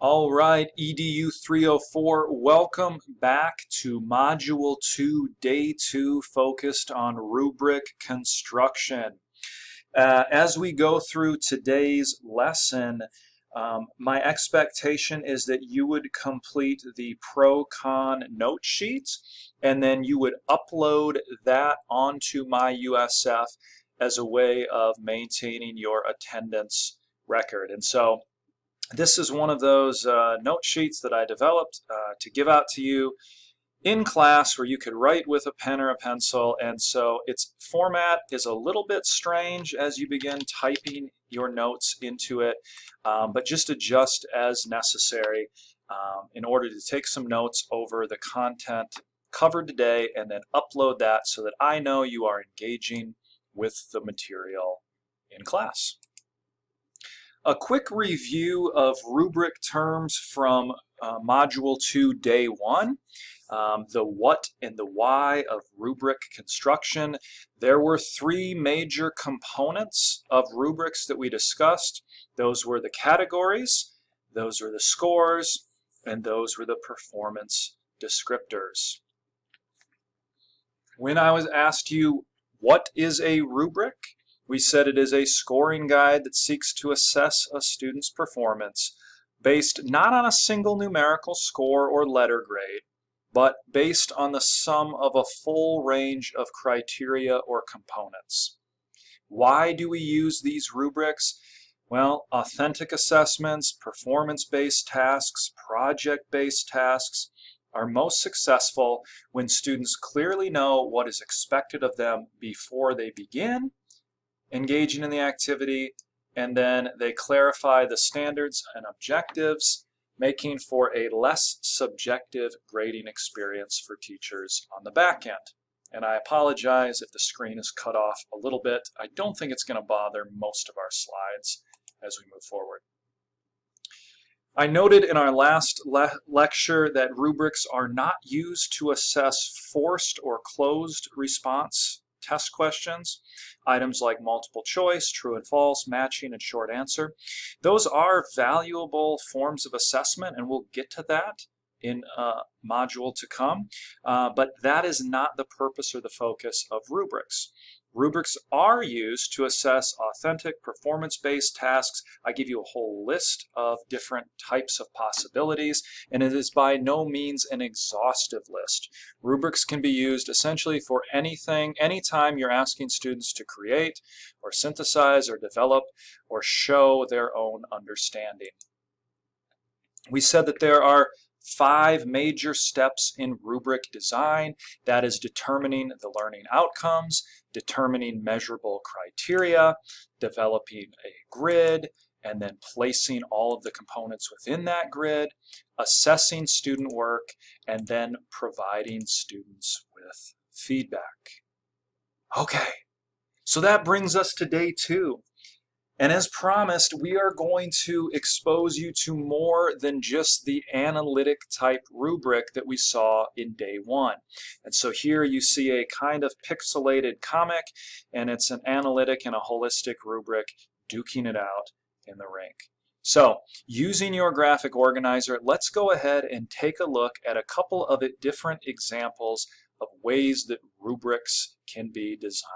All right, EDU 304, welcome back to Module 2, Day 2, focused on rubric construction. As we go through today's lesson, my expectation is that you would complete the pro-con note sheet, and then you would upload that onto my USF as a way of maintaining your attendance record. And so this is one of those note sheets that I developed to give out to you in class where you could write with a pen or a pencil, and so its format is a little bit strange as you begin typing your notes into it, but just adjust as necessary in order to take some notes over the content covered today and then upload that so that I know you are engaging with the material in class. A quick review of rubric terms from Module 2, Day 1. The what and the why of rubric construction. There were three major components of rubrics that we discussed. Those were the categories, those were the scores, and those were the performance descriptors. When I was asked you, what is a rubric? We said it is a scoring guide that seeks to assess a student's performance based not on a single numerical score or letter grade, but based on the sum of a full range of criteria or components. Why do we use these rubrics? Well, authentic assessments, performance-based tasks, project-based tasks are most successful when students clearly know what is expected of them before they begin engaging in the activity, and then they clarify the standards and objectives, making for a less subjective grading experience for teachers on the back end. And I apologize if the screen is cut off a little bit. I don't think it's going to bother most of our slides as we move forward. I noted in our last lecture that rubrics are not used to assess forced or closed response test questions, items like multiple choice, true and false, matching, and short answer. Those are valuable forms of assessment, and we'll get to that in a module to come, but that is not the purpose or the focus of rubrics. Rubrics are used to assess authentic performance-based tasks. I give you a whole list of different types of possibilities, and it is by no means an exhaustive list. Rubrics can be used essentially for anything, anytime you're asking students to create or synthesize or develop or show their own understanding. We said that there are 5 major steps in rubric design. That is determining the learning outcomes, determining measurable criteria, developing a grid, and then placing all of the components within that grid, assessing student work, and then providing students with feedback. Okay, so that brings us to day 2. And as promised, we are going to expose you to more than just the analytic type rubric that we saw in day 1. And so here you see a kind of pixelated comic, and it's an analytic and a holistic rubric duking it out in the rink. So using your graphic organizer, let's go ahead and take a look at a couple of different examples of ways that rubrics can be designed.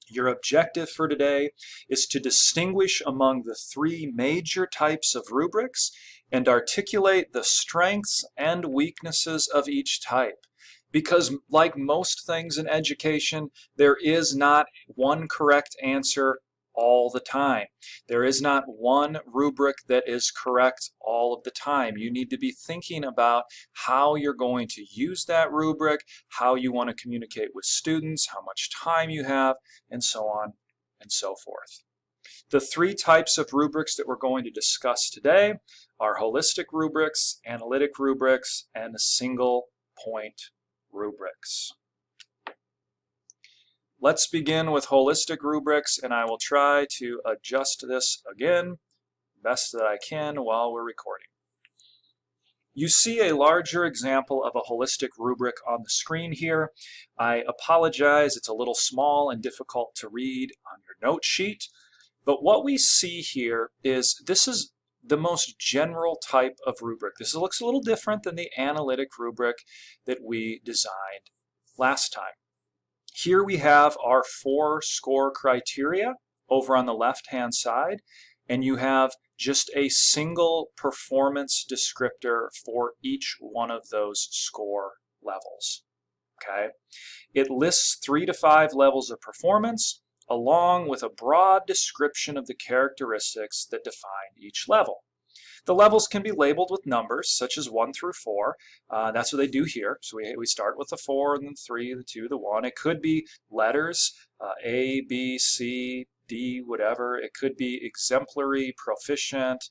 Your objective for today is to distinguish among the 3 major types of rubrics and articulate the strengths and weaknesses of each type. Because like most things in education, there is not one correct answer all the time. There is not one rubric that is correct all of the time. You need to be thinking about how you're going to use that rubric, how you want to communicate with students, how much time you have, and so on and so forth. The 3 types of rubrics that we're going to discuss today are holistic rubrics, analytic rubrics, and single point rubrics. Let's begin with holistic rubrics, and I will try to adjust this again best that I can while we're recording. You see a larger example of a holistic rubric on the screen here. I apologize, it's a little small and difficult to read on your note sheet, but what we see here is this is the most general type of rubric. This looks a little different than the analytic rubric that we designed last time. Here we have our 4 score criteria over on the left-hand side, and you have just a single performance descriptor for each one of those score levels. Okay? It lists 3 to 5 levels of performance, along with a broad description of the characteristics that define each level. The levels can be labeled with numbers, such as 1 through 4. That's what they do here. So we start with the 4, and then 3, the 2, the 1. It could be letters, A, B, C, D, whatever. It could be exemplary, proficient,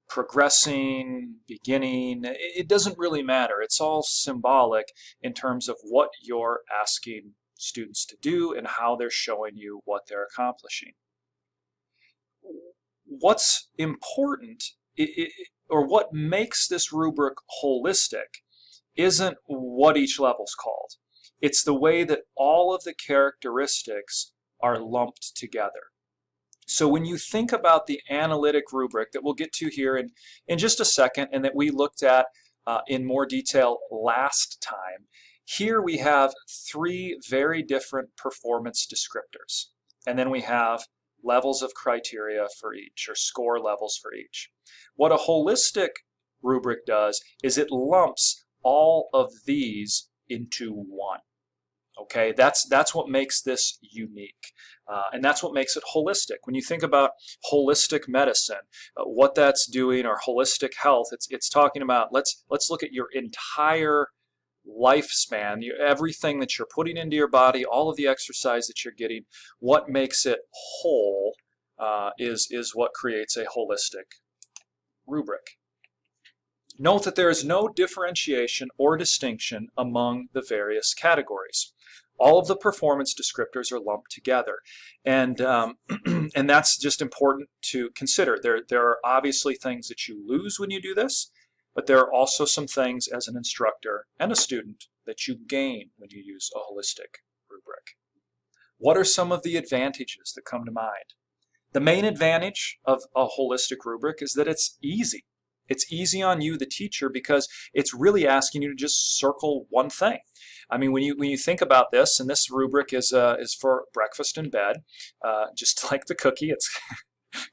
progressing, beginning. It doesn't really matter. It's all symbolic in terms of what you're asking students to do and how they're showing you what they're accomplishing. What's important, or what makes this rubric holistic, isn't what each level's called. It's the way that all of the characteristics are lumped together. So when you think about the analytic rubric that we'll get to here in just a second, and that we looked at in more detail last time, here we have 3 very different performance descriptors. And then we have levels of criteria for each, or score levels for each. What a holistic rubric does is it lumps all of these into one. Okay, that's what makes this unique, and that's what makes it holistic. When you think about holistic medicine, what that's doing, or holistic health, it's talking about let's look at your entire lifespan, everything that you're putting into your body, all of the exercise that you're getting. What makes it whole is what creates a holistic rubric. Note that there is no differentiation or distinction among the various categories. All of the performance descriptors are lumped together, and and that's just important to consider. There are obviously things that you lose when you do this, but there are also some things as an instructor and a student that you gain when you use a holistic rubric. What are some of the advantages that come to mind? The main advantage of a holistic rubric is that it's easy. It's easy on you, the teacher, because it's really asking you to just circle one thing. I mean, when you think about this, and this rubric is for breakfast in bed, just like the cookie. It's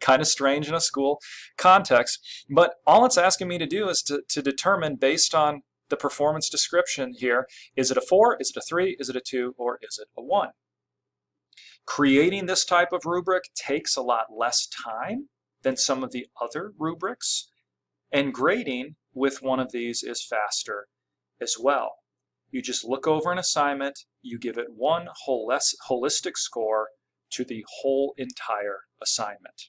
kind of strange in a school context, but all it's asking me to do is to determine, based on the performance description here, is it a 4, is it a 3, is it a 2, or is it a 1? Creating this type of rubric takes a lot less time than some of the other rubrics, and grading with one of these is faster as well. You just look over an assignment, you give it one holistic score to the whole entire assignment.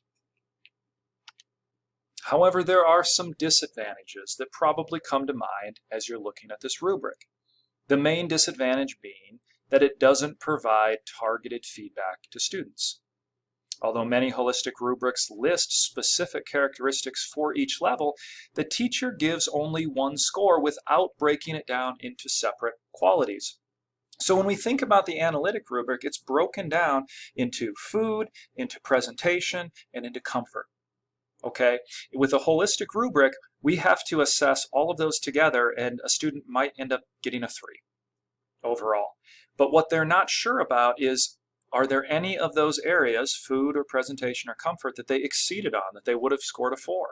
However, there are some disadvantages that probably come to mind as you're looking at this rubric. The main disadvantage being that it doesn't provide targeted feedback to students. Although many holistic rubrics list specific characteristics for each level, the teacher gives only one score without breaking it down into separate qualities. So when we think about the analytic rubric, it's broken down into food, into presentation, and into comfort. Okay? With a holistic rubric, we have to assess all of those together, and a student might end up getting a 3 overall. But what they're not sure about is, are there any of those areas, food or presentation or comfort, that they exceeded on, that they would have scored a 4?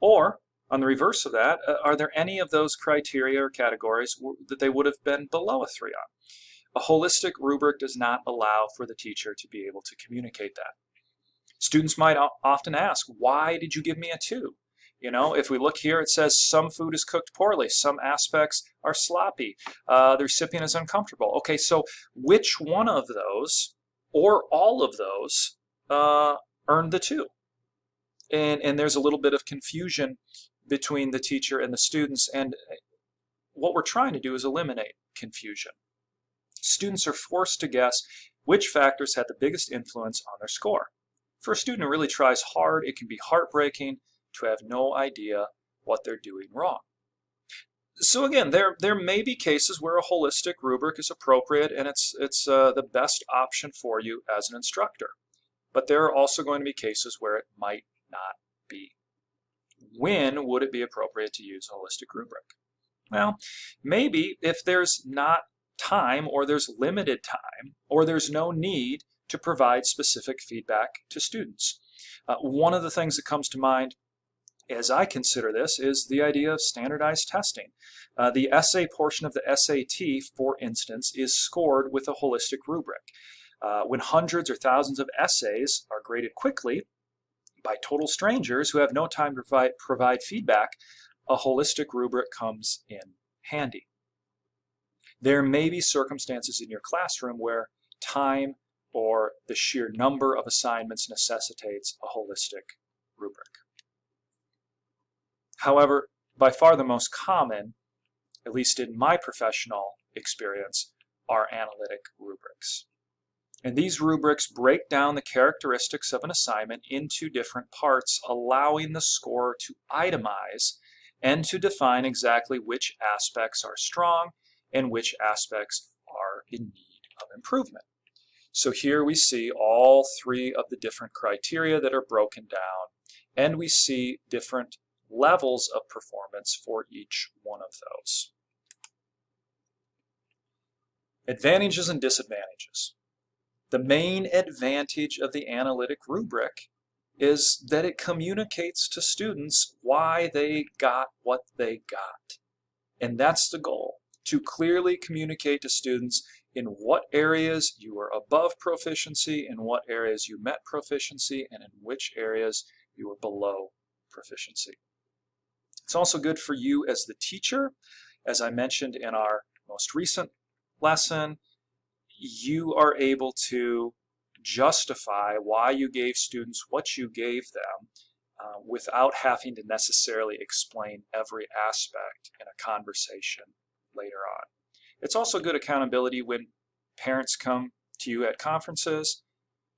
Or, on the reverse of that, are there any of those criteria or categories that they would have been below a 3 on? A holistic rubric does not allow for the teacher to be able to communicate that. Students might often ask, why did you give me a 2? You know, if we look here, it says some food is cooked poorly, some aspects are sloppy, the recipient is uncomfortable. Okay, so which one of those, or all of those, earned the 2? And there's a little bit of confusion between the teacher and the students, and what we're trying to do is eliminate confusion. Students are forced to guess which factors had the biggest influence on their score. For a student who really tries hard, it can be heartbreaking to have no idea what they're doing wrong. So again, there may be cases where a holistic rubric is appropriate, and it's the best option for you as an instructor. But there are also going to be cases where it might not be. when would it be appropriate to use a holistic rubric? Well, maybe if there's not time, or there's limited time, or there's no need to provide specific feedback to students. One of the things that comes to mind as I consider this is the idea of standardized testing. The essay portion of the SAT, for instance, is scored with a holistic rubric. When hundreds or thousands of essays are graded quickly by total strangers who have no time to provide feedback, a holistic rubric comes in handy. There may be circumstances in your classroom where time or the sheer number of assignments necessitates a holistic rubric. However, by far the most common, at least in my professional experience, are analytic rubrics. And these rubrics break down the characteristics of an assignment into different parts, allowing the scorer to itemize and to define exactly which aspects are strong and which aspects are in need of improvement. So here we see all three of the different criteria that are broken down, and we see different levels of performance for each one of those. Advantages and disadvantages. The main advantage of the analytic rubric is that it communicates to students why they got what they got. And that's the goal, to clearly communicate to students in what areas you are above proficiency, in what areas you met proficiency, and in which areas you are below proficiency. It's also good for you as the teacher. As I mentioned in our most recent lesson, you are able to justify why you gave students what you gave them without having to necessarily explain every aspect in a conversation later on. It's also good accountability when parents come to you at conferences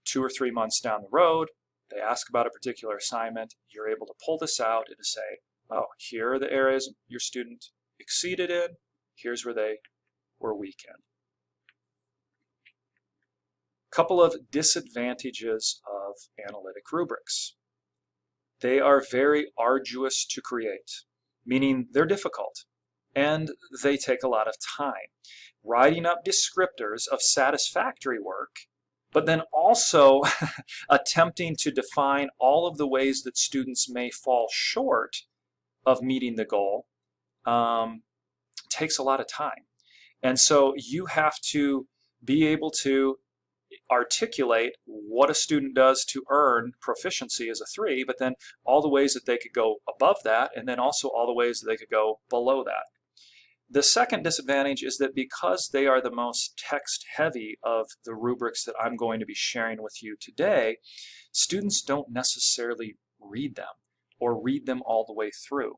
2 or 3 months down the road. They ask about a particular assignment. You're able to pull this out and to say, oh, here are the areas your student exceeded in. Here's where they were weak in. Couple of disadvantages of analytic rubrics. They are very arduous to create, meaning they're difficult and they take a lot of time. Writing up descriptors of satisfactory work, but then also attempting to define all of the ways that students may fall short of meeting the goal takes a lot of time. And so you have to be able to articulate what a student does to earn proficiency as a 3, but then all the ways that they could go above that, and then also all the ways that they could go below that. The second disadvantage is that because they are the most text-heavy of the rubrics that I'm going to be sharing with you today, students don't necessarily read them or read them all the way through.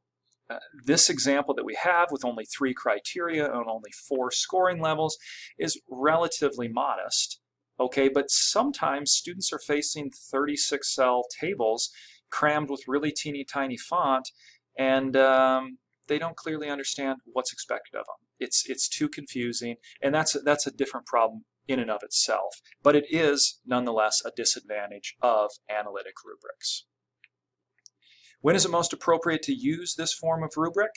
This example that we have with only 3 criteria and only 4 scoring levels is relatively modest. Okay, but sometimes students are facing 36-cell tables crammed with really teeny tiny font, and they don't clearly understand what's expected of them. It's too confusing, and that's a different problem in and of itself. But it is nonetheless a disadvantage of analytic rubrics. When is it most appropriate to use this form of rubric?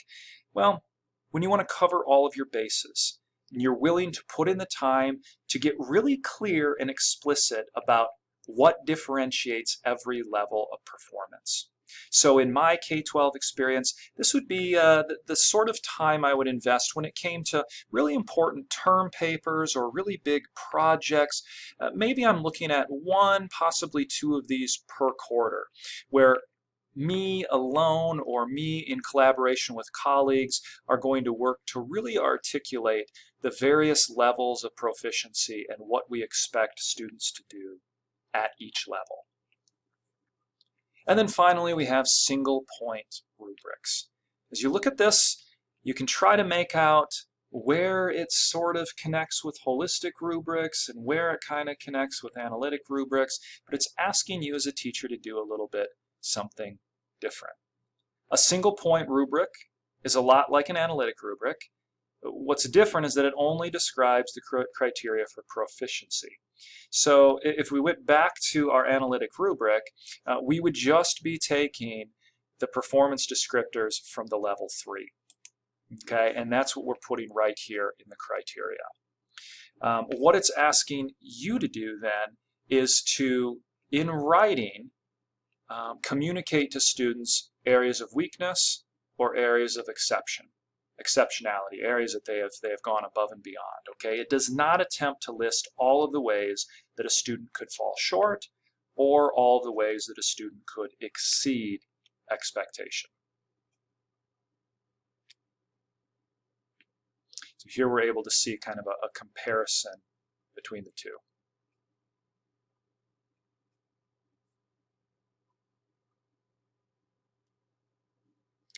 Well, when you want to cover all of your bases. And you're willing to put in the time to get really clear and explicit about what differentiates every level of performance. So in my K-12 experience, this would be the sort of time I would invest when it came to really important term papers or really big projects. Maybe I'm looking at 1, possibly 2 of these per quarter, where me alone or me in collaboration with colleagues are going to work to really articulate the various levels of proficiency and what we expect students to do at each level. And then finally, we have single point rubrics. As you look at this, you can try to make out where it sort of connects with holistic rubrics and where it kind of connects with analytic rubrics, but it's asking you as a teacher to do a little bit something different. A single point rubric is a lot like an analytic rubric. What's different is that it only describes the criteria for proficiency. So if we went back to our analytic rubric, we would just be taking the performance descriptors from the level 3. Okay, and that's what we're putting right here in the criteria. What it's asking you to do then is to, in writing, communicate to students areas of weakness or areas of exceptionality, areas that they have gone above and beyond. Okay, it does not attempt to list all of the ways that a student could fall short or all of the ways that a student could exceed expectation. So here we're able to see kind of a comparison between the two.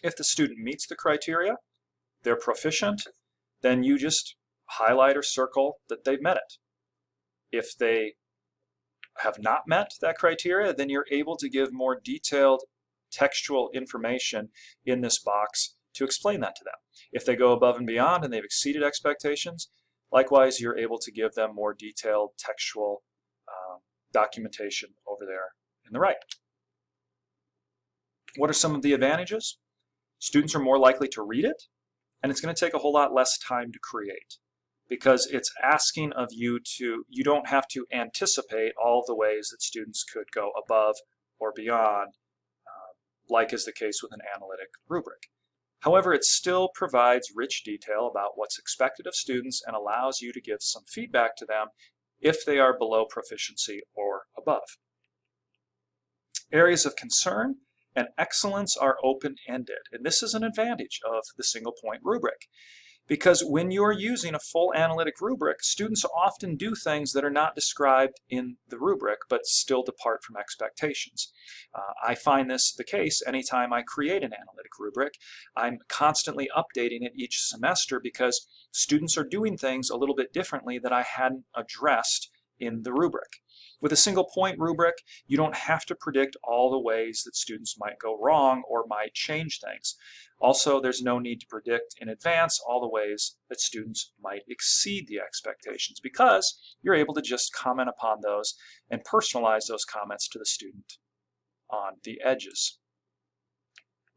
If the student meets the criteria, they're proficient, then you just highlight or circle that they've met it. If they have not met that criteria, then you're able to give more detailed textual information in this box to explain that to them. If they go above and beyond and they've exceeded expectations, likewise you're able to give them more detailed textual documentation over there in the right. What are some of the advantages? Students are more likely to read it, and it's going to take a whole lot less time to create, because it's asking of you to, you don't have to anticipate all of the ways that students could go above or beyond, like is the case with an analytic rubric. However, it still provides rich detail about what's expected of students and allows you to give some feedback to them if they are below proficiency or above. Areas of concern and excellence are open-ended, and this is an advantage of the single-point rubric, because when you're using a full analytic rubric, students often do things that are not described in the rubric but still depart from expectations. I find this the case anytime I create an analytic rubric. I'm constantly updating it each semester because students are doing things a little bit differently that I hadn't addressed in the rubric. With a single point rubric, you don't have to predict all the ways that students might go wrong or might change things. Also, there's no need to predict in advance all the ways that students might exceed the expectations, because you're able to just comment upon those and personalize those comments to the student on the edges.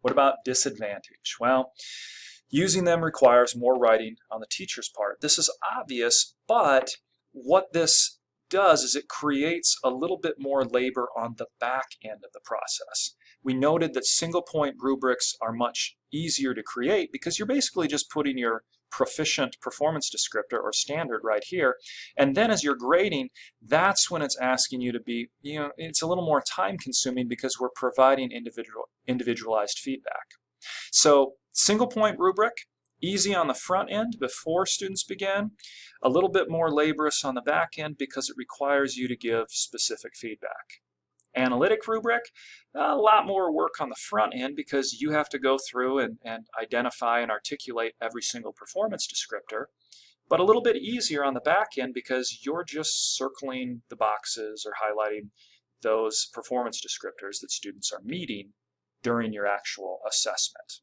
What about disadvantage? Well, using them requires more writing on the teacher's part. This is obvious, but what this does is it creates a little bit more labor on the back end of the process. We noted that single point rubrics are much easier to create because you're basically just putting your proficient performance descriptor or standard right here, and then as you're grading, that's when it's asking you to be, it's a little more time consuming because we're providing individualized feedback. So single point rubric, easy on the front end before students begin, a little bit more laborious on the back end because it requires you to give specific feedback. Analytic rubric, a lot more work on the front end because you have to go through and identify and articulate every single performance descriptor, but a little bit easier on the back end because you're just circling the boxes or highlighting those performance descriptors that students are meeting during your actual assessment.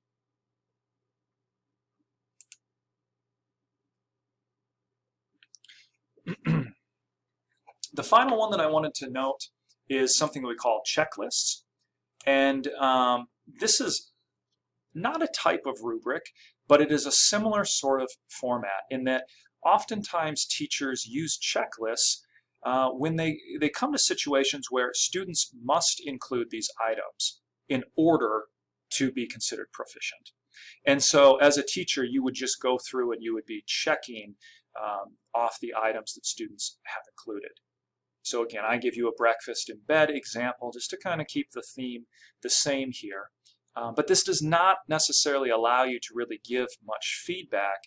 The final one that I wanted to note is something that we call checklists. And this is not a type of rubric, but it is a similar sort of format in that oftentimes teachers use checklists when they come to situations where students must include these items in order to be considered proficient. And so as a teacher, you would just go through and you would be checking off the items that students have included. So again, I give you a breakfast in bed example just to kind of keep the theme the same here. But this does not necessarily allow you to really give much feedback.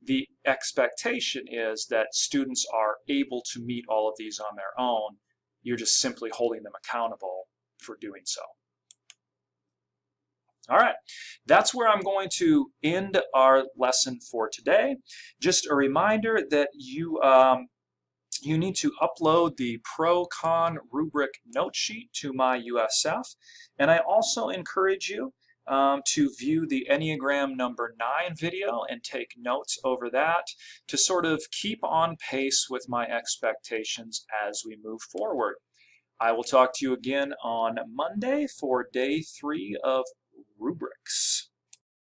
The expectation is that students are able to meet all of these on their own. You're just simply holding them accountable for doing so. All right, that's where I'm going to end our lesson for today. Just a reminder that you need to upload the pro-con rubric note sheet to my USF, and I also encourage you to view the Enneagram number 9 video and take notes over that to sort of keep on pace with my expectations as we move forward. I will talk to you again on Monday for day 3 of rubrics.